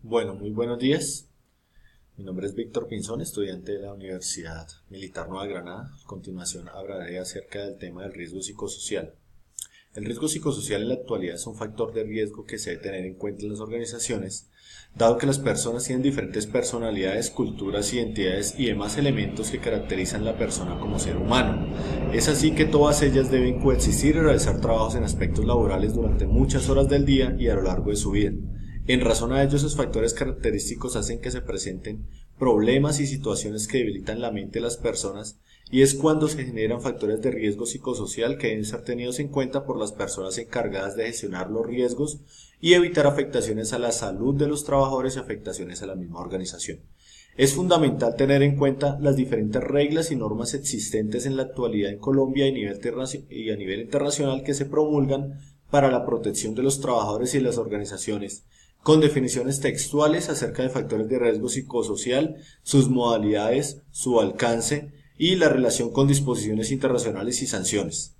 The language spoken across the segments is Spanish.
Bueno, muy buenos días. Mi nombre es Víctor Pinzón, estudiante de la Universidad Militar Nueva Granada. A continuación hablaré acerca del tema del riesgo psicosocial. El riesgo psicosocial en la actualidad es un factor de riesgo que se debe tener en cuenta en las organizaciones, dado que las personas tienen diferentes personalidades, culturas, identidades y demás elementos que caracterizan la persona como ser humano. Es así que todas ellas deben coexistir y realizar trabajos en aspectos laborales durante muchas horas del día y a lo largo de su vida. En razón a ello, esos factores característicos hacen que se presenten problemas y situaciones que debilitan la mente de las personas, y es cuando se generan factores de riesgo psicosocial que deben ser tenidos en cuenta por las personas encargadas de gestionar los riesgos y evitar afectaciones a la salud de los trabajadores y afectaciones a la misma organización. Es fundamental tener en cuenta las diferentes reglas y normas existentes en la actualidad en Colombia y a nivel internacional que se promulgan para la protección de los trabajadores y las organizaciones, con definiciones textuales acerca de factores de riesgo psicosocial, sus modalidades, su alcance y la relación con disposiciones internacionales y sanciones.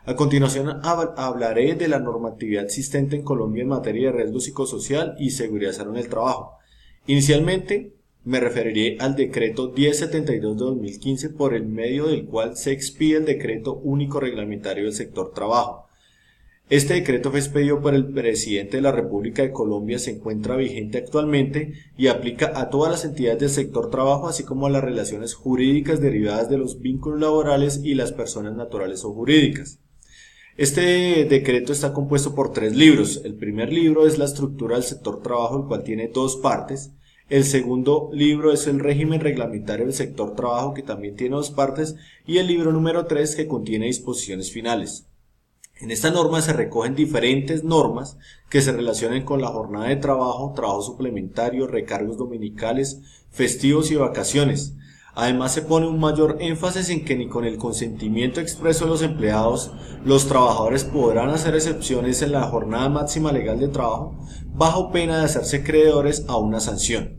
A continuación hablaré de la normatividad existente en Colombia en materia de riesgo psicosocial y seguridad salud en el trabajo. Inicialmente me referiré al decreto 1072 de 2015, por el medio del cual se expide el decreto único reglamentario del sector trabajo. Este decreto fue expedido por el presidente de la República de Colombia, se encuentra vigente actualmente y aplica a todas las entidades del sector trabajo, así como a las relaciones jurídicas derivadas de los vínculos laborales y las personas naturales o jurídicas. Este decreto está compuesto por 3 libros. El primer libro es la estructura del sector trabajo, el cual tiene 2 partes. El segundo libro es el régimen reglamentario del sector trabajo, que también tiene 2 partes. Y el libro número 3, que contiene disposiciones finales. En esta norma se recogen diferentes normas que se relacionan con la jornada de trabajo, trabajo suplementario, recargos dominicales, festivos y vacaciones. Además, se pone un mayor énfasis en que ni con el consentimiento expreso de los empleados, los trabajadores podrán hacer excepciones en la jornada máxima legal de trabajo, bajo pena de hacerse acreedores a una sanción.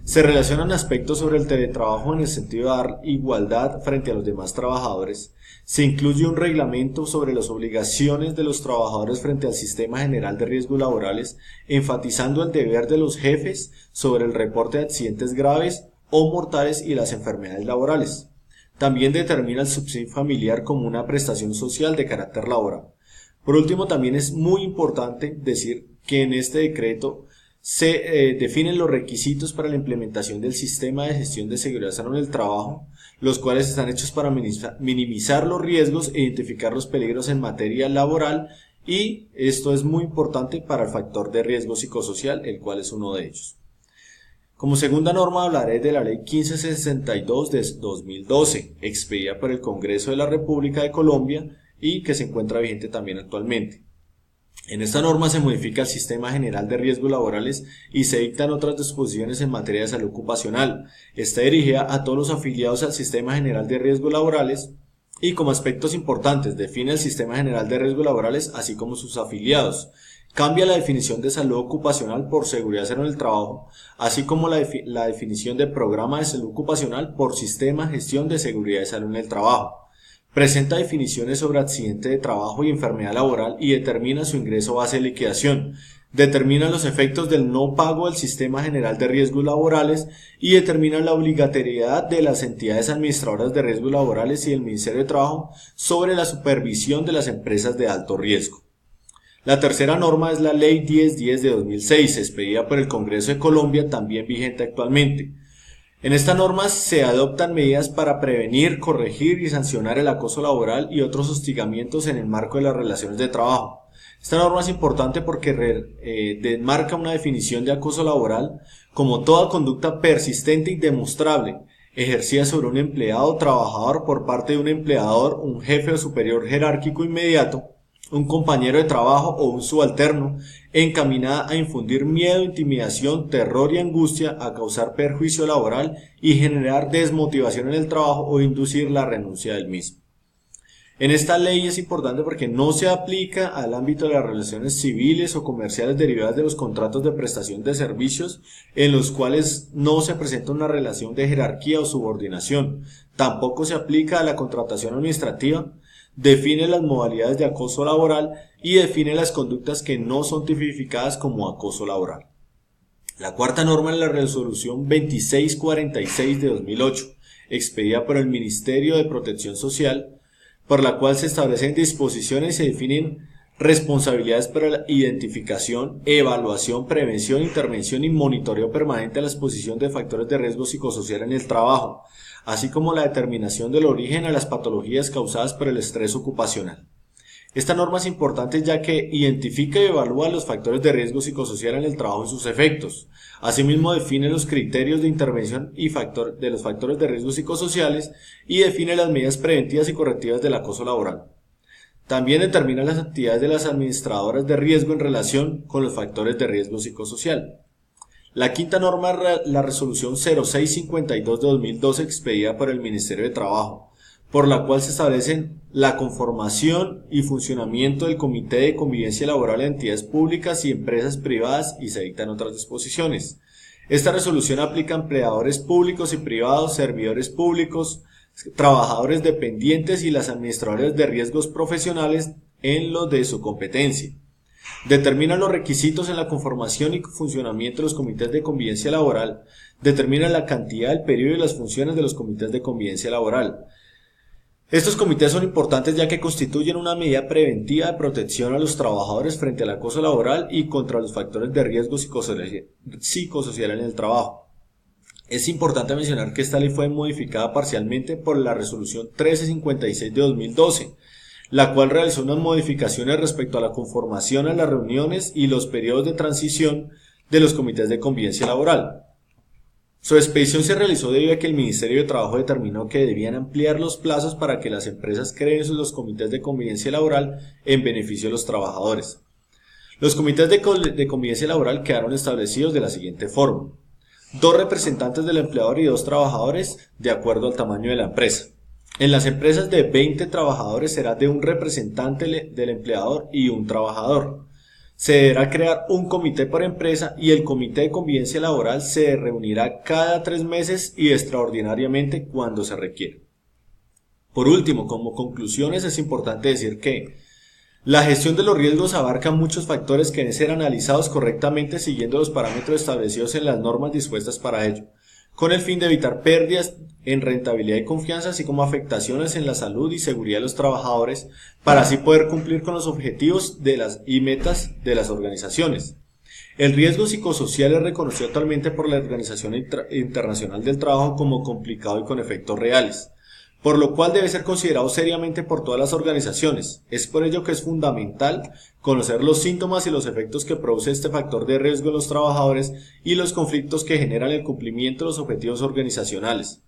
Se relacionan aspectos sobre el teletrabajo en el sentido de dar igualdad frente a los demás trabajadores. Se incluye un reglamento sobre las obligaciones de los trabajadores frente al Sistema General de Riesgos Laborales, enfatizando el deber de los jefes sobre el reporte de accidentes graves o mortales y las enfermedades laborales. También determina el subsidio familiar como una prestación social de carácter laboral. Por último, también es muy importante decir que en este decreto se definen los requisitos para la implementación del sistema de gestión de seguridad salud en el trabajo, los cuales están hechos para minimizar los riesgos e identificar los peligros en materia laboral, y esto es muy importante para el factor de riesgo psicosocial, el cual es uno de ellos. Como segunda norma hablaré de la Ley 1562 de 2012, expedida por el Congreso de la República de Colombia y que se encuentra vigente también actualmente. En esta norma se modifica el Sistema General de Riesgos Laborales y se dictan otras disposiciones en materia de salud ocupacional. Está dirigida a todos los afiliados al Sistema General de Riesgos Laborales y, como aspectos importantes, define el Sistema General de Riesgos Laborales así como sus afiliados. Cambia la definición de salud ocupacional por seguridad salud en el trabajo, así como la definición de programa de salud ocupacional por sistema de gestión de seguridad y salud en el trabajo. Presenta definiciones sobre accidente de trabajo y enfermedad laboral y determina su ingreso base de liquidación. Determina los efectos del no pago del Sistema General de Riesgos Laborales y determina la obligatoriedad de las entidades administradoras de riesgos laborales y del Ministerio de Trabajo sobre la supervisión de las empresas de alto riesgo. La tercera norma es la Ley 1010 de 2006, expedida por el Congreso de Colombia, también vigente actualmente. En esta norma se adoptan medidas para prevenir, corregir y sancionar el acoso laboral y otros hostigamientos en el marco de las relaciones de trabajo. Esta norma es importante porque demarca una definición de acoso laboral como toda conducta persistente y demostrable ejercida sobre un empleado o trabajador por parte de un empleador, un jefe o superior jerárquico inmediato, un compañero de trabajo o un subalterno, encaminada a infundir miedo, intimidación, terror y angustia, a causar perjuicio laboral y generar desmotivación en el trabajo o inducir la renuncia del mismo. En esta ley es importante porque no se aplica al ámbito de las relaciones civiles o comerciales derivadas de los contratos de prestación de servicios, en los cuales no se presenta una relación de jerarquía o subordinación. Tampoco se aplica a la contratación administrativa. Define las modalidades de acoso laboral y define las conductas que no son tipificadas como acoso laboral. La cuarta norma es la resolución 2646 de 2008, expedida por el Ministerio de Protección Social, por la cual se establecen disposiciones y se definen responsabilidades para la identificación, evaluación, prevención, intervención y monitoreo permanente a la exposición de factores de riesgo psicosocial en el trabajo, así como la determinación del origen a las patologías causadas por el estrés ocupacional. Esta norma es importante ya que identifica y evalúa los factores de riesgo psicosocial en el trabajo y sus efectos. Asimismo, define los criterios de intervención de los factores de riesgo psicosociales y define las medidas preventivas y correctivas del acoso laboral. También determina las actividades de las administradoras de riesgo en relación con los factores de riesgo psicosocial. La quinta norma es la resolución 0652 de 2012 expedida por el Ministerio de Trabajo, por la cual se establecen la conformación y funcionamiento del Comité de Convivencia Laboral de entidades públicas y empresas privadas y se dictan otras disposiciones. Esta resolución aplica a empleadores públicos y privados, servidores públicos, trabajadores dependientes y las administradoras de riesgos profesionales en lo de su competencia. Determina los requisitos en la conformación y funcionamiento de los comités de convivencia laboral. Determina la cantidad, el periodo y las funciones de los comités de convivencia laboral. Estos comités son importantes ya que constituyen una medida preventiva de protección a los trabajadores frente al acoso laboral y contra los factores de riesgo psicosocial en el trabajo. Es importante mencionar que esta ley fue modificada parcialmente por la resolución 1356 de 2012, la cual realizó unas modificaciones respecto a la conformación a las reuniones y los periodos de transición de los comités de convivencia laboral. Su expedición se realizó debido a que el Ministerio de Trabajo determinó que debían ampliar los plazos para que las empresas creen los comités de convivencia laboral en beneficio de los trabajadores. Los comités de convivencia laboral quedaron establecidos de la siguiente forma: 2 representantes del empleador y 2 trabajadores de acuerdo al tamaño de la empresa. En las empresas de 20 trabajadores será de un representante del empleador y un trabajador. Se deberá crear un comité por empresa y el comité de convivencia laboral se reunirá cada 3 meses y extraordinariamente cuando se requiera. Por último, como conclusiones es importante decir que la gestión de los riesgos abarca muchos factores que deben ser analizados correctamente siguiendo los parámetros establecidos en las normas dispuestas para ello, con el fin de evitar pérdidas en rentabilidad y confianza, así como afectaciones en la salud y seguridad de los trabajadores, para así poder cumplir con los objetivos y metas de las organizaciones. El riesgo psicosocial es reconocido actualmente por la Organización Internacional del Trabajo como complicado y con efectos reales, por lo cual debe ser considerado seriamente por todas las organizaciones. Es por ello que es fundamental conocer los síntomas y los efectos que produce este factor de riesgo en los trabajadores y los conflictos que generan el cumplimiento de los objetivos organizacionales.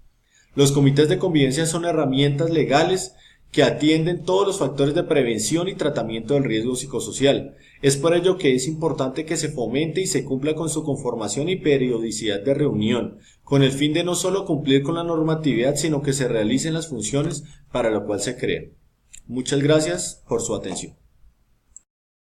Los comités de convivencia son herramientas legales que atienden todos los factores de prevención y tratamiento del riesgo psicosocial. Es por ello que es importante que se fomente y se cumpla con su conformación y periodicidad de reunión, con el fin de no solo cumplir con la normatividad, sino que se realicen las funciones para lo cual se crea. Muchas gracias por su atención.